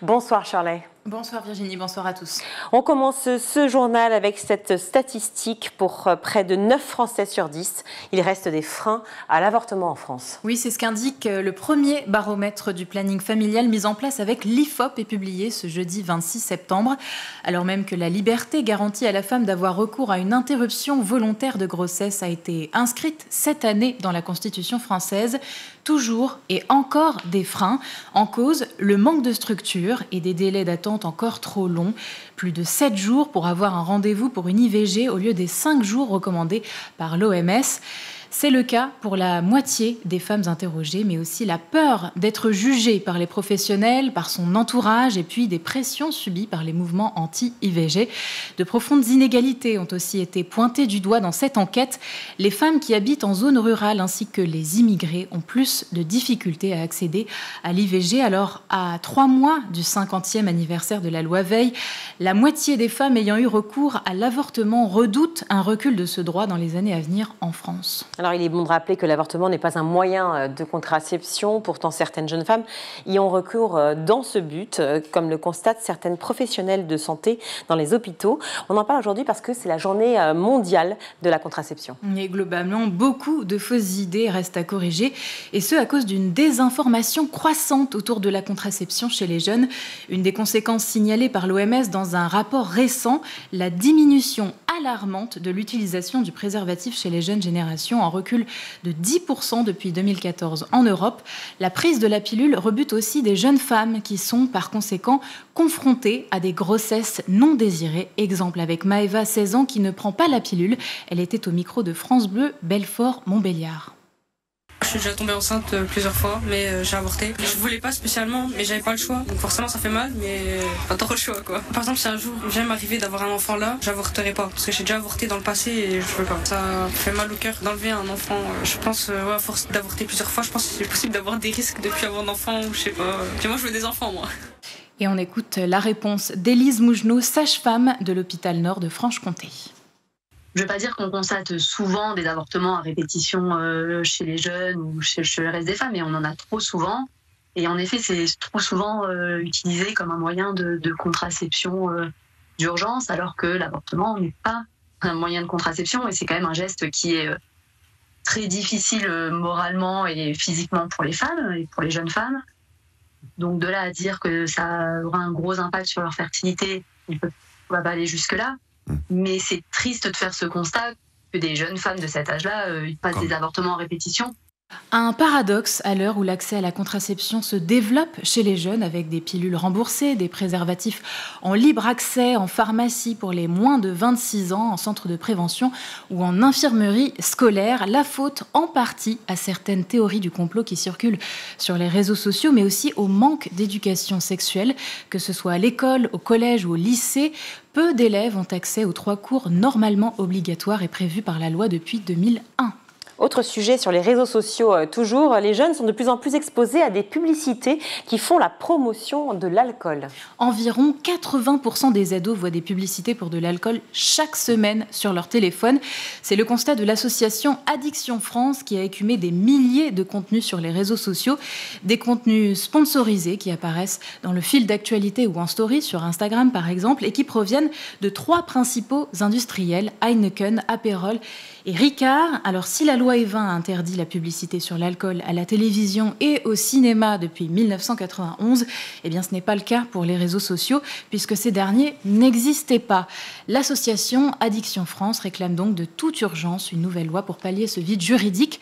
Bonsoir Shirley. Bonsoir Virginie, bonsoir à tous. On commence ce journal avec cette statistique pour près de 9 Français sur 10. Il reste des freins à l'avortement en France. Oui, c'est ce qu'indique le premier baromètre du planning familial mis en place avec l'IFOP et publié ce jeudi 26 septembre. Alors même que la liberté garantie à la femme d'avoir recours à une interruption volontaire de grossesse a été inscrite cette année dans la Constitution française, toujours et encore des freins. En cause, le manque de structure et des délais d'attente encore trop longs. Plus de 7 jours pour avoir un rendez-vous pour une IVG au lieu des 5 jours recommandés par l'OMS. C'est le cas pour la moitié des femmes interrogées, mais aussi la peur d'être jugée par les professionnels, par son entourage et puis des pressions subies par les mouvements anti-IVG. De profondes inégalités ont aussi été pointées du doigt dans cette enquête. Les femmes qui habitent en zone rurale ainsi que les immigrés ont plus de difficultés à accéder à l'IVG. Alors, à 3 mois du 50e anniversaire de la loi Veil, la moitié des femmes ayant eu recours à l'avortement redoutent un recul de ce droit dans les années à venir en France. Alors, il est bon de rappeler que l'avortement n'est pas un moyen de contraception. Pourtant, certaines jeunes femmes y ont recours dans ce but, comme le constatent certaines professionnelles de santé dans les hôpitaux. On en parle aujourd'hui parce que c'est la journée mondiale de la contraception. Et globalement, beaucoup de fausses idées restent à corriger, et ce à cause d'une désinformation croissante autour de la contraception chez les jeunes. Une des conséquences signalées par l'OMS dans un rapport récent, la diminution alarmante de l'utilisation du préservatif chez les jeunes générations, en recul de 10% depuis 2014 en Europe. La prise de la pilule rebute aussi des jeunes femmes qui sont par conséquent confrontées à des grossesses non désirées. Exemple avec Maëva, 16 ans, qui ne prend pas la pilule. Elle était au micro de France Bleu, Belfort-Montbéliard. Je suis déjà tombée enceinte plusieurs fois, mais j'ai avorté. Je voulais pas spécialement, mais j'avais pas le choix. Donc forcément ça fait mal, mais pas trop le choix quoi. Par exemple, si un jour vient m'arriver d'avoir un enfant là, j'avorterai pas. Parce que j'ai déjà avorté dans le passé et je peux pas. Ça fait mal au cœur d'enlever un enfant. Je pense, à force d'avorter plusieurs fois, je pense que c'est possible d'avoir des risques de plus avoir d'enfants ou je sais pas. Puis moi je veux des enfants moi. Et on écoute la réponse d'Élise Mougenot, sage-femme de l'hôpital Nord de Franche-Comté. Je ne veux pas dire qu'on constate souvent des avortements à répétition chez les jeunes ou chez le reste des femmes, mais on en a trop souvent. Et en effet, c'est trop souvent utilisé comme un moyen de contraception d'urgence, alors que l'avortement n'est pas un moyen de contraception. Et c'est quand même un geste qui est très difficile moralement et physiquement pour les femmes et pour les jeunes femmes. Donc de là à dire que ça aura un gros impact sur leur fertilité, on ne va pas aller jusque-là. Mais c'est triste de faire ce constat que des jeunes femmes de cet âge-là passent des avortements en répétition. Un paradoxe à l'heure où l'accès à la contraception se développe chez les jeunes avec des pilules remboursées, des préservatifs en libre accès en pharmacie pour les moins de 26 ans, en centre de prévention ou en infirmerie scolaire. La faute en partie à certaines théories du complot qui circulent sur les réseaux sociaux, mais aussi au manque d'éducation sexuelle, que ce soit à l'école, au collège ou au lycée. Peu d'élèves ont accès aux 3 cours normalement obligatoires et prévus par la loi depuis 2001. Autre sujet sur les réseaux sociaux toujours, les jeunes sont de plus en plus exposés à des publicités qui font la promotion de l'alcool. Environ 80% des ados voient des publicités pour de l'alcool chaque semaine sur leur téléphone. C'est le constat de l'association Addiction France qui a écumé des milliers de contenus sur les réseaux sociaux. Des contenus sponsorisés qui apparaissent dans le fil d'actualité ou en story sur Instagram par exemple et qui proviennent de 3 principaux industriels, Heineken, Aperol et Ricard. Alors si la loi Evin a interdit la publicité sur l'alcool à la télévision et au cinéma depuis 1991, eh bien ce n'est pas le cas pour les réseaux sociaux puisque ces derniers n'existaient pas. L'association Addiction France réclame donc de toute urgence une nouvelle loi pour pallier ce vide juridique,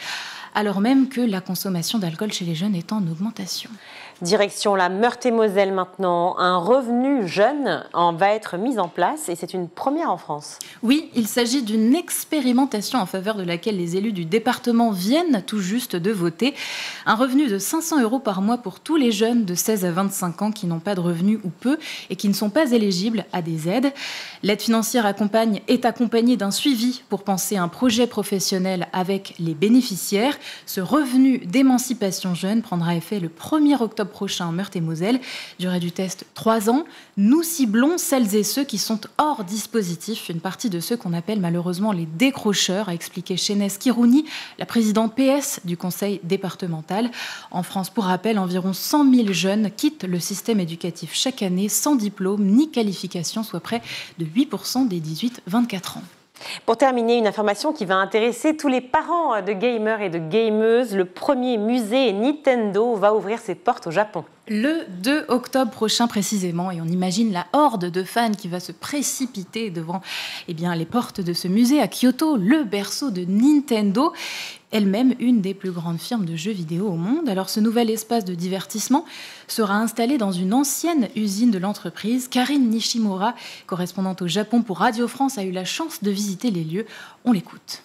alors même que la consommation d'alcool chez les jeunes est en augmentation. Direction la Meurthe-et-Moselle maintenant. Un revenu jeune va être mis en place et c'est une première en France. Oui, il s'agit d'une expérimentation en faveur de laquelle les élus du département viennent tout juste de voter. Un revenu de 500 € par mois pour tous les jeunes de 16 à 25 ans qui n'ont pas de revenus ou peu et qui ne sont pas éligibles à des aides. L'aide financière est accompagnée d'un suivi pour penser un projet professionnel avec les bénéficiaires. Ce revenu d'émancipation jeune prendra effet le 1er octobre prochain en Meurthe-et-Moselle. Durée du test 3 ans. Nous ciblons celles et ceux qui sont hors dispositif, une partie de ceux qu'on appelle malheureusement les décrocheurs, a expliqué Chénès Kirouni, la présidente PS du conseil départemental. En France, pour rappel, environ 100 000 jeunes quittent le système éducatif chaque année sans diplôme ni qualification, soit près de 8% des 18-24 ans. Pour terminer, une information qui va intéresser tous les parents de gamers et de gameuses. Le premier musée Nintendo va ouvrir ses portes au Japon. Le 2 octobre prochain précisément, et on imagine la horde de fans qui va se précipiter devant les portes de ce musée à Kyoto, le berceau de Nintendo, elle-même une des plus grandes firmes de jeux vidéo au monde. Alors ce nouvel espace de divertissement sera installé dans une ancienne usine de l'entreprise. Karine Nishimura, correspondante au Japon pour Radio France, a eu la chance de visiter les lieux. On l'écoute.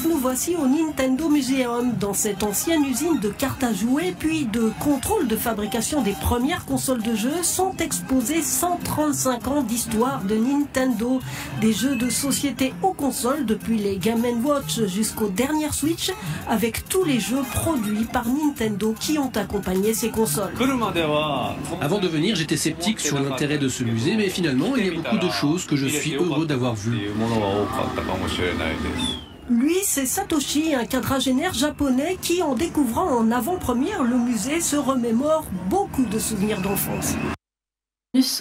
Nous voici au Nintendo Museum, dans cette ancienne usine de cartes à jouer puis de contrôle de fabrication des premières consoles de jeux sont exposés 135 ans d'histoire de Nintendo. Des jeux de société aux consoles depuis les Game & Watch jusqu'aux dernières Switch, avec tous les jeux produits par Nintendo qui ont accompagné ces consoles. Avant de venir, j'étais sceptique sur l'intérêt de ce musée, mais finalement, il y a beaucoup de choses que je suis heureux d'avoir vues. Lui, c'est Satoshi, un quadragénaire japonais qui, en découvrant en avant-première le musée, se remémore beaucoup de souvenirs d'enfance.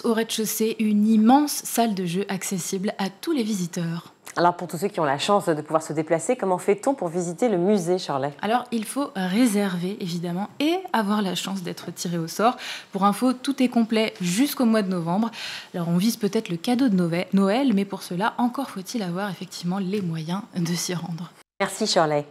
Au rez-de-chaussée, une immense salle de jeu accessible à tous les visiteurs. Alors pour tous ceux qui ont la chance de pouvoir se déplacer, comment fait-on pour visiter le musée, Shirley? Alors il faut réserver évidemment et avoir la chance d'être tiré au sort. Pour info, tout est complet jusqu'au mois de novembre. Alors on vise peut-être le cadeau de Noël, mais pour cela, encore faut-il avoir effectivement les moyens de s'y rendre. Merci Shirley.